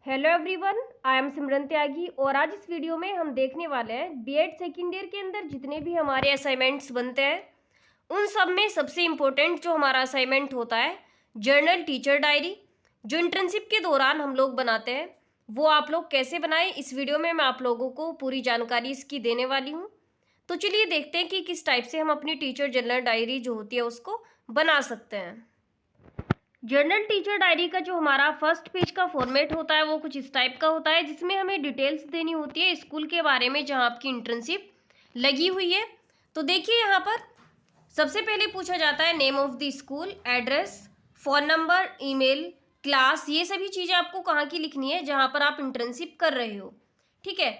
Hello everyone, I am सिमरन त्यागी और आज इस वीडियो में हम देखने वाले हैं बीएड सेकेंड ईयर के अंदर जितने भी हमारे असाइनमेंट्स बनते हैं उन सब में सबसे इम्पोर्टेंट जो हमारा असाइनमेंट होता है जर्नल टीचर डायरी, जो इंटर्नशिप के दौरान हम लोग बनाते हैं। वो आप लोग कैसे बनाएं, इस वीडियो में मैं आप लोगों को पूरी जानकारी इसकी देने वाली हूँ। तो चलिए देखते हैं कि किस टाइप से हम अपनी टीचर जर्नल डायरी जो होती है उसको बना सकते हैं। जर्नल टीचर डायरी का जो हमारा फर्स्ट पेज का फॉर्मेट होता है वो कुछ इस टाइप का होता है, जिसमें हमें डिटेल्स देनी होती है स्कूल के बारे में जहाँ आपकी इंटर्नशिप लगी हुई है। तो देखिए यहाँ पर सबसे पहले पूछा जाता है name of the school, address, phone number, email, class, ये सभी चीज़ें आपको कहाँ की लिखनी है जहाँ पर आप इंटर्नशिप कर रहे हो। ठीक है।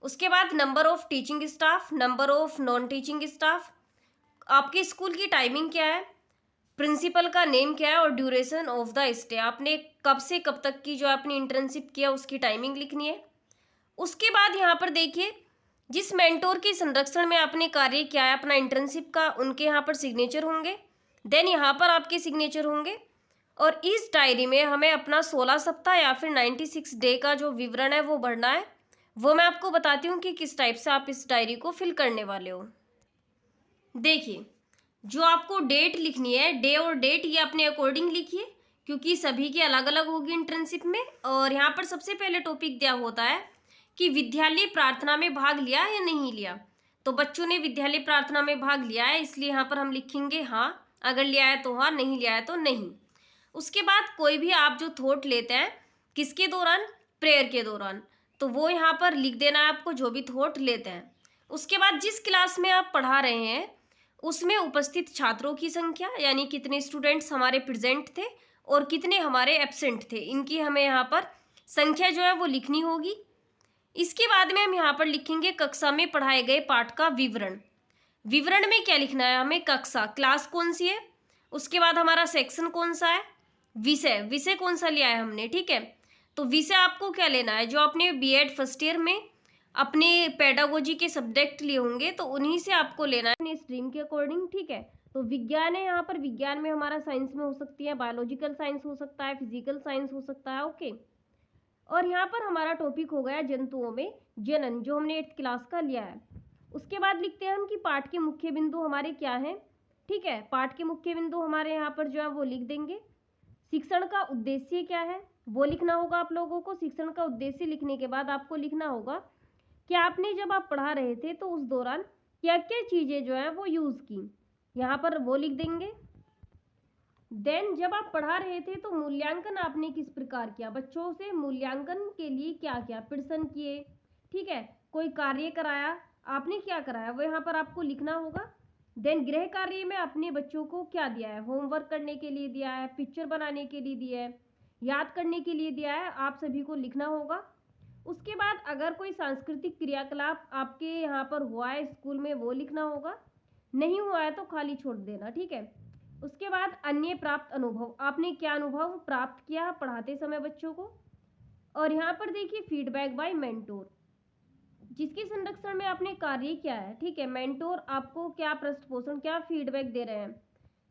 उसके बाद number of teaching staff, number of non teaching staff, आपके स्कूल की टाइमिंग क्या है, प्रिंसिपल का नेम क्या है और ड्यूरेशन ऑफ द स्टे, आपने कब से कब तक की जो अपनी इंटर्नशिप किया उसकी टाइमिंग लिखनी है। उसके बाद यहाँ पर देखिए जिस मेंटोर के संरक्षण में आपने कार्य किया है अपना इंटर्नशिप का, उनके यहाँ पर सिग्नेचर होंगे, देन यहाँ पर आपके सिग्नेचर होंगे। और इस डायरी में हमें अपना 16 सप्ताह या फिर 96 डे का जो विवरण है वो भरना है। वो मैं आपको बताती हूँ कि किस टाइप से आप इस डायरी को फिल करने वाले हो। देखिए जो आपको डेट लिखनी है, डे और डेट ये अपने अकॉर्डिंग लिखिए क्योंकि सभी की अलग अलग होगी इंटर्नशिप में। और यहाँ पर सबसे पहले टॉपिक दिया होता है कि विद्यालय प्रार्थना में भाग लिया या नहीं लिया। तो बच्चों ने विद्यालय प्रार्थना में भाग लिया है, इसलिए यहाँ पर हम लिखेंगे हाँ, अगर लिया है तो हाँ, नहीं लिया है तो नहीं। उसके बाद कोई भी आप जो थॉट लेते हैं किसके दौरान, प्रेयर के दौरान, तो वो यहाँ पर लिख देना है आपको जो भी थॉट लेते हैं। उसके बाद जिस क्लास में आप पढ़ा रहे हैं उसमें उपस्थित छात्रों की संख्या, यानी कितने स्टूडेंट्स हमारे प्रेजेंट थे और कितने हमारे एब्सेंट थे, इनकी हमें यहाँ पर संख्या जो है वो लिखनी होगी। इसके बाद में हम यहाँ पर लिखेंगे कक्षा में पढ़ाए गए पाठ का विवरण। विवरण में क्या लिखना है हमें, कक्षा, क्लास कौन सी है, उसके बाद हमारा सेक्शन कौन सा है, विषय, विषय कौन सा लिया है हमने। ठीक है। तो विषय आपको क्या लेना है, जो आपने बीएड फर्स्ट ईयर में अपने पेडागोजी के सब्जेक्ट लिए होंगे तो उन्हीं से आपको लेना है अपनी स्ट्रीम के अकॉर्डिंग। ठीक है। तो विज्ञान है, यहाँ पर विज्ञान में हमारा साइंस में हो सकती है, बायोलॉजिकल साइंस हो सकता है, फिजिकल साइंस हो सकता है। ओके। और यहाँ पर हमारा टॉपिक हो गया जंतुओं में जनन, जो हमने 8th क्लास का लिया है। उसके बाद लिखते हैं हम कि पाठ के मुख्य बिंदु हमारे क्या हैं। ठीक है। पाठ के मुख्य बिंदु हमारे यहाँ पर जो है वो लिख देंगे। शिक्षण का उद्देश्य क्या है वो लिखना होगा आप लोगों को। शिक्षण का उद्देश्य लिखने के बाद आपको लिखना होगा कि आपने जब आप पढ़ा रहे थे तो उस दौरान क्या क्या चीज़ें जो है वो यूज़ की, यहाँ पर वो लिख देंगे। देन जब आप पढ़ा रहे थे तो मूल्यांकन आपने किस प्रकार किया, बच्चों से मूल्यांकन के लिए क्या क्या प्रश्न किए। ठीक है। कोई कार्य कराया, आपने क्या कराया वो यहाँ पर आपको लिखना होगा। देन गृह कार्य में अपने बच्चों को क्या दिया है, होमवर्क करने के लिए दिया है, पिक्चर बनाने के लिए दिया है, याद करने के लिए दिया है, आप सभी को लिखना होगा। उसके बाद अगर कोई सांस्कृतिक क्रियाकलाप आपके यहाँ पर हुआ है स्कूल में वो लिखना होगा, नहीं हुआ है तो खाली छोड़ देना। ठीक है। उसके बाद अन्य प्राप्त अनुभव, आपने क्या अनुभव प्राप्त किया पढ़ाते समय बच्चों को। और यहाँ पर देखिए फीडबैक बाय मेंटोर, जिसके संरक्षण में आपने कार्य किया है। ठीक है। मेंटोर आपको क्या पृष्ठ पोषण, क्या फीडबैक दे रहे हैं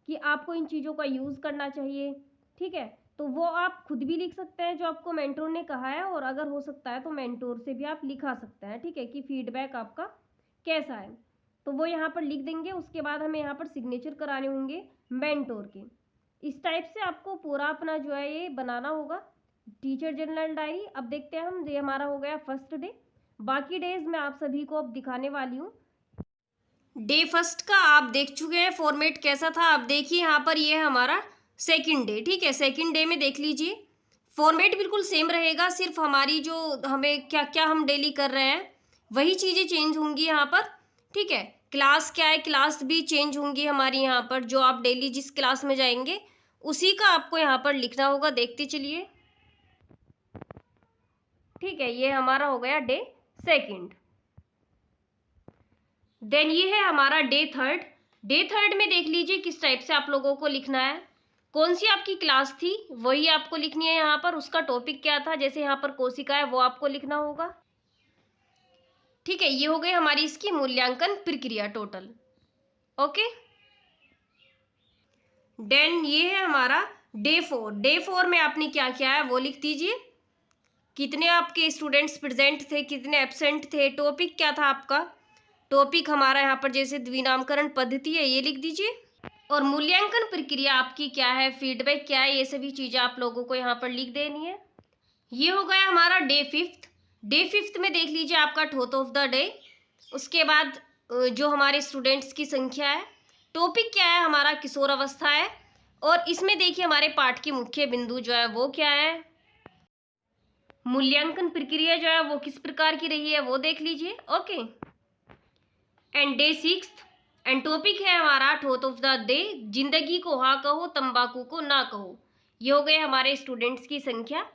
कि आपको इन चीज़ों का यूज़ करना चाहिए। ठीक है। तो वो आप खुद भी लिख सकते हैं जो आपको मेंटोर ने कहा है, और अगर हो सकता है तो मेंटोर से भी आप लिखा सकते हैं। ठीक है, कि फीडबैक आपका कैसा है, तो वो यहाँ पर लिख देंगे। उसके बाद हमें यहाँ पर सिग्नेचर कराने होंगे मेंटोर के। इस टाइप से आपको पूरा अपना जो है ये बनाना होगा टीचर जर्नल डायरी। अब देखते हैं हम, ये हमारा हो गया फर्स्ट डे। बाकी डेज मैं आप सभी को अब दिखाने वाली हूँ। डे फर्स्ट का आप देख चुके हैं फॉर्मेट कैसा था। अब देखिए यहाँ पर ये है हमारा सेकंड डे। ठीक है। सेकंड डे में देख लीजिए फॉर्मेट बिल्कुल सेम रहेगा, सिर्फ हमारी जो हमें क्या क्या हम डेली कर रहे हैं वही चीज़ें चेंज होंगी यहाँ पर। ठीक है। क्लास क्या है, क्लास भी चेंज होंगी हमारी यहाँ पर, जो आप डेली जिस क्लास में जाएंगे उसी का आपको यहाँ पर लिखना होगा। देखते चलिए। ठीक है, ये हमारा हो गया डे सेकंड। देन ये है हमारा डे थर्ड। डे थर्ड में देख लीजिए किस टाइप से आप लोगों को लिखना है, कौन सी आपकी क्लास थी वही आपको लिखनी है यहाँ पर, उसका टॉपिक क्या था, जैसे यहाँ पर कोशिका है वो आपको लिखना होगा। ठीक है, ये हो गई हमारी इसकी मूल्यांकन प्रक्रिया टोटल। ओके। देन ये है हमारा डे फोर। डे फोर में आपने क्या किया है वो लिख दीजिए। कितने आपके स्टूडेंट्स प्रेजेंट थे, कितने एब्सेंट थे, टॉपिक क्या था आपका। टॉपिक हमारा यहाँ पर जैसे द्विनामकरण पद्धति है, ये लिख दीजिए। और मूल्यांकन प्रक्रिया आपकी क्या है, फीडबैक क्या है, ये सभी चीज़ें आप लोगों को यहाँ पर लिख देनी है। ये हो गया हमारा डे 5। डे 5 में देख लीजिए आपका थॉट ऑफ द डे। उसके बाद जो हमारे स्टूडेंट्स की संख्या है, टॉपिक क्या है हमारा, किशोर अवस्था है। और इसमें देखिए हमारे पाठ के मुख्य बिंदु जो है वो क्या है, मूल्यांकन प्रक्रिया जो है वो किस प्रकार की रही है वो देख लीजिए। Okay, and day 6 and topic है हमारा थॉट ऑफ द डे, जिंदगी को हाँ कहो, तंबाकू को ना कहो। ये हो गए हमारे स्टूडेंट्स की संख्या।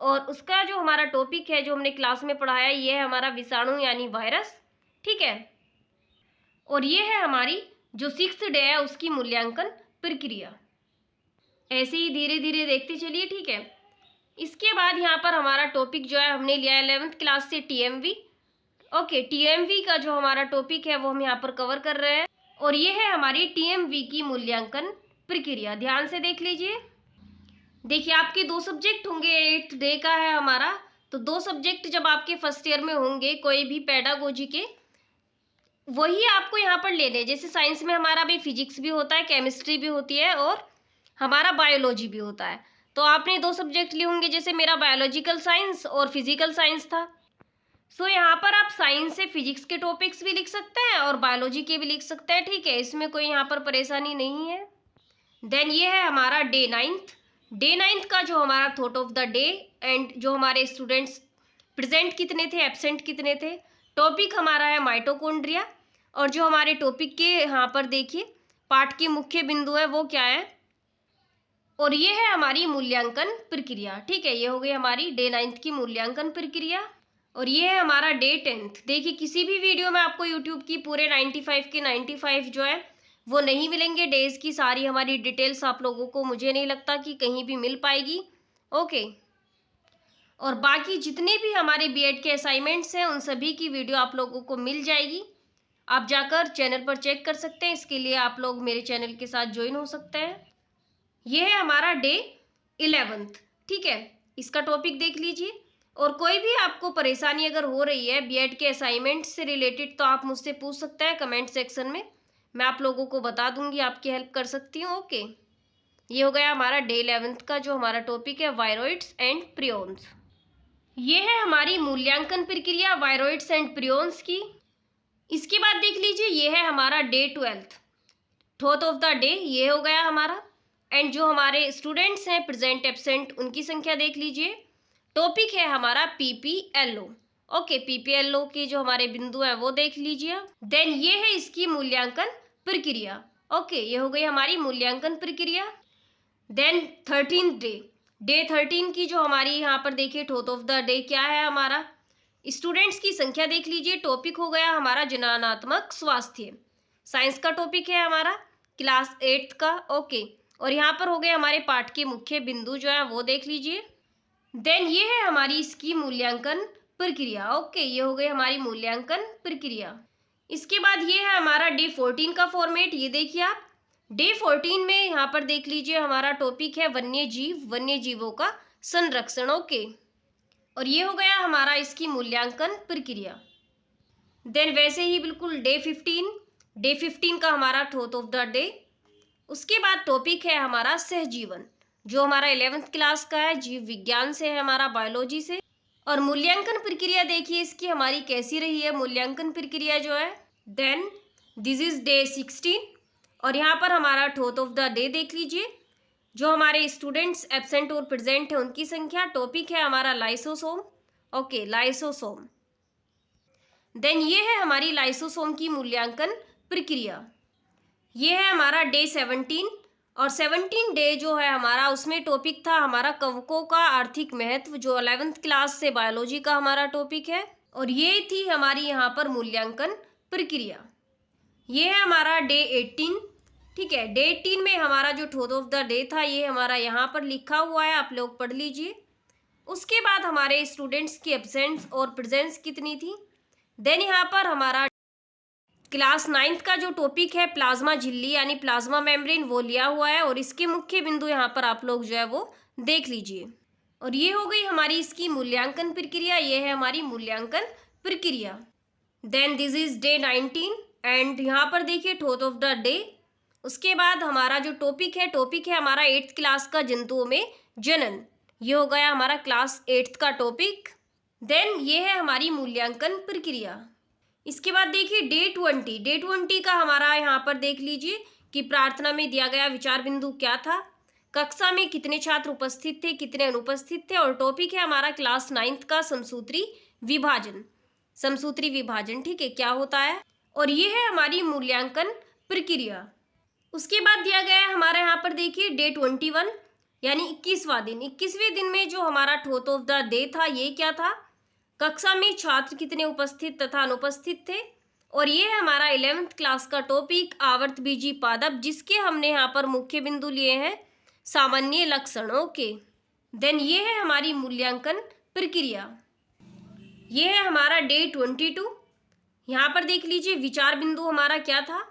और उसका जो हमारा टॉपिक है जो हमने क्लास में पढ़ाया, ये है हमारा विषाणु यानी वायरस। ठीक है, और ये है हमारी जो 6th डे है उसकी मूल्यांकन प्रक्रिया। ऐसे ही धीरे धीरे देखते चलिए। ठीक है, इसके बाद यहाँ पर हमारा टॉपिक जो है हमने लिया 11th क्लास से टीएमवी। ओके, टीएमवी का जो हमारा टॉपिक है वो हम यहाँ पर कवर कर रहे हैं। और ये है हमारी टीएमवी की मूल्यांकन प्रक्रिया। ध्यान से देख लीजिए। देखिए आपके 2 सब्जेक्ट होंगे, 8th डे का है हमारा, तो 2 सब्जेक्ट जब आपके फर्स्ट ईयर में होंगे कोई भी पेडागोजी के, वही आपको यहाँ पर लेने। जैसे साइंस में हमारा भी फिजिक्स भी होता है, केमिस्ट्री भी होती है और हमारा बायोलॉजी भी होता है। तो आपने 2 सब्जेक्ट लिए होंगे, जैसे मेरा बायोलॉजिकल साइंस और फिजिकल साइंस था। सो यहाँ पर आप साइंस से फिजिक्स के टॉपिक्स भी लिख सकते हैं और बायोलॉजी के भी लिख सकते हैं। ठीक है, इसमें कोई यहाँ पर परेशानी नहीं है। देन ये है हमारा डे 9th। डे 9th का जो हमारा thought of the day and जो हमारे स्टूडेंट्स प्रेजेंट कितने थे, एब्सेंट कितने थे। टॉपिक हमारा है माइटोकॉन्ड्रिया। और जो हमारे टॉपिक के यहाँ पर देखिए पाठ के मुख्य बिंदु है वो क्या है, और ये है हमारी मूल्यांकन प्रक्रिया। ठीक है, ये हो गई हमारी डे 9th की मूल्यांकन प्रक्रिया। और ये है हमारा डे 10th। देखिए किसी भी वीडियो में आपको यूट्यूब की पूरे 95 के 95 जो है वो नहीं मिलेंगे। डेज की सारी हमारी डिटेल्स आप लोगों को मुझे नहीं लगता कि कहीं भी मिल पाएगी। ओके, और बाकी जितने भी हमारे बीएड के असाइनमेंट्स हैं उन सभी की वीडियो आप लोगों को मिल जाएगी। आप जाकर चैनल पर चेक कर सकते हैं। इसके लिए आप लोग मेरे चैनल के साथ ज्वाइन हो सकते हैं। ये है हमारा डे 11th। ठीक है, इसका टॉपिक देख लीजिए। और कोई भी आपको परेशानी अगर हो रही है बीएड के असाइनमेंट से रिलेटेड तो आप मुझसे पूछ सकते हैं कमेंट सेक्शन में, मैं आप लोगों को बता दूंगी, आपकी हेल्प कर सकती हूँ। ओके, ये हो गया हमारा डे 11th का जो हमारा टॉपिक है वायरॉइड्स एंड प्रियोन्स। ये है हमारी मूल्यांकन प्रक्रिया वायरॉइड्स एंड प्रियोन्स की। इसके बाद देख लीजिए ये है हमारा day 12th thought of the day, ये हो गया हमारा। एंड जो हमारे स्टूडेंट्स हैं प्रेजेंट एब्सेंट उनकी संख्या देख लीजिए। टॉपिक है हमारा पीपीएलओ। ओके, पीपीएलओ के जो हमारे बिंदु हैं वो देख लीजिए। देन ये है इसकी मूल्यांकन प्रक्रिया। ओके, ये हो गई हमारी मूल्यांकन प्रक्रिया। देन 13th डे, डे 13 की जो हमारी यहाँ पर देखिए थॉट ऑफ द डे क्या है हमारा, स्टूडेंट्स की संख्या देख लीजिए। टॉपिक हो गया हमारा जननात्मक स्वास्थ्य। साइंस का टॉपिक है हमारा क्लास 8th का। ओके, और यहाँ पर हो गए हमारे पाठ के मुख्य बिंदु जो है वो देख लीजिए। देन ये है हमारी इसकी मूल्यांकन प्रक्रिया। ओके, ये हो गई हमारी मूल्यांकन प्रक्रिया। इसके बाद ये है हमारा डे 14 का फॉर्मेट, ये देखिए आप। डे 14 में यहाँ पर देख लीजिए हमारा टॉपिक है वन्य जीव, वन्य जीवों का संरक्षण। ओके, और ये हो गया हमारा इसकी मूल्यांकन प्रक्रिया। देन वैसे ही बिल्कुल डे 15 का हमारा थॉट ऑफ द डे। उसके बाद टॉपिक है हमारा सहजीवन, जो हमारा 11th क्लास का है, जीव विज्ञान से है हमारा, बायोलॉजी से। और मूल्यांकन प्रक्रिया देखिए इसकी हमारी कैसी रही है मूल्यांकन प्रक्रिया जो है। देन दिस इज डे 16 और यहाँ पर हमारा थॉट ऑफ द डे देख लीजिए। जो हमारे स्टूडेंट्स एब्सेंट और प्रेजेंट है उनकी संख्या। टॉपिक है हमारा लाइसोसोम। Okay, lysosome. देन ये है हमारी लाइसोसोम की मूल्यांकन प्रक्रिया। ये है हमारा डे 17 और 17 डे जो है हमारा उसमें टॉपिक था हमारा कवकों का आर्थिक महत्व, जो 11th क्लास से बायोलॉजी का हमारा टॉपिक है। और ये थी हमारी यहाँ पर मूल्यांकन प्रक्रिया। ये है हमारा डे 18। ठीक है, डे 18 में हमारा जो थॉट ऑफ द डे था ये हमारा यहाँ पर लिखा हुआ है, आप लोग पढ़ लीजिए। उसके बाद हमारे स्टूडेंट्स की एब्सेंस और प्रेजेंस कितनी थी। देन यहाँ पर हमारा क्लास 9th का जो टॉपिक है प्लाज्मा झिल्ली यानी प्लाज्मा मेम्ब्रेन वो लिया हुआ है और इसके मुख्य बिंदु यहाँ पर आप लोग जो है वो देख लीजिए। और ये हो गई हमारी इसकी मूल्यांकन प्रक्रिया, ये है हमारी मूल्यांकन प्रक्रिया। Then this is day 19 and यहाँ पर देखिए थॉट ऑफ द डे। उसके बाद हमारा जो टॉपिक है हमारा 8th क्लास का जंतुओं में जनन। ये हो गया हमारा क्लास 8th का टॉपिक। देन ये है हमारी मूल्यांकन प्रक्रिया। इसके बाद देखिए डे 20 का हमारा यहाँ पर देख लीजिए कि प्रार्थना में दिया गया विचार बिंदु क्या था, कक्षा में कितने छात्र उपस्थित थे, कितने अनुपस्थित थे, और टॉपिक है हमारा क्लास 9th का समसूत्री विभाजन। समसूत्री विभाजन, ठीक है, क्या होता है, और ये है हमारी मूल्यांकन प्रक्रिया। उसके बाद दिया गया है हमारे यहाँ पर देखिए डे 21 यानी 21वां दिन। 21वें दिन में जो हमारा थॉट ऑफ द डे था ये क्या था, कक्षा में छात्र कितने उपस्थित तथा अनुपस्थित थे, और ये है हमारा 11th क्लास का टॉपिक आवर्तबीजी पादप, जिसके हमने यहाँ पर मुख्य बिंदु लिए हैं सामान्य लक्षण। ओके, देन ये है हमारी मूल्यांकन प्रक्रिया। ये है हमारा डे 22। यहाँ पर देख लीजिए विचार बिंदु हमारा क्या था।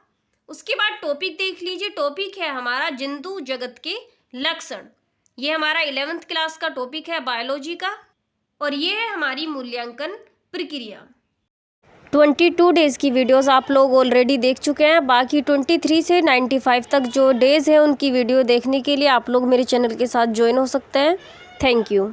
उसके बाद टॉपिक देख लीजिए, टॉपिक है हमारा जंतु जगत के लक्षण। ये हमारा 11th क्लास का टॉपिक है बायोलॉजी का, और ये है हमारी मूल्यांकन प्रक्रिया। 22 डेज़ की वीडियोस आप लोग ऑलरेडी देख चुके हैं। बाकी 23 से 95 तक जो डेज़ हैं उनकी वीडियो देखने के लिए आप लोग मेरे चैनल के साथ ज्वाइन हो सकते हैं। Thank you.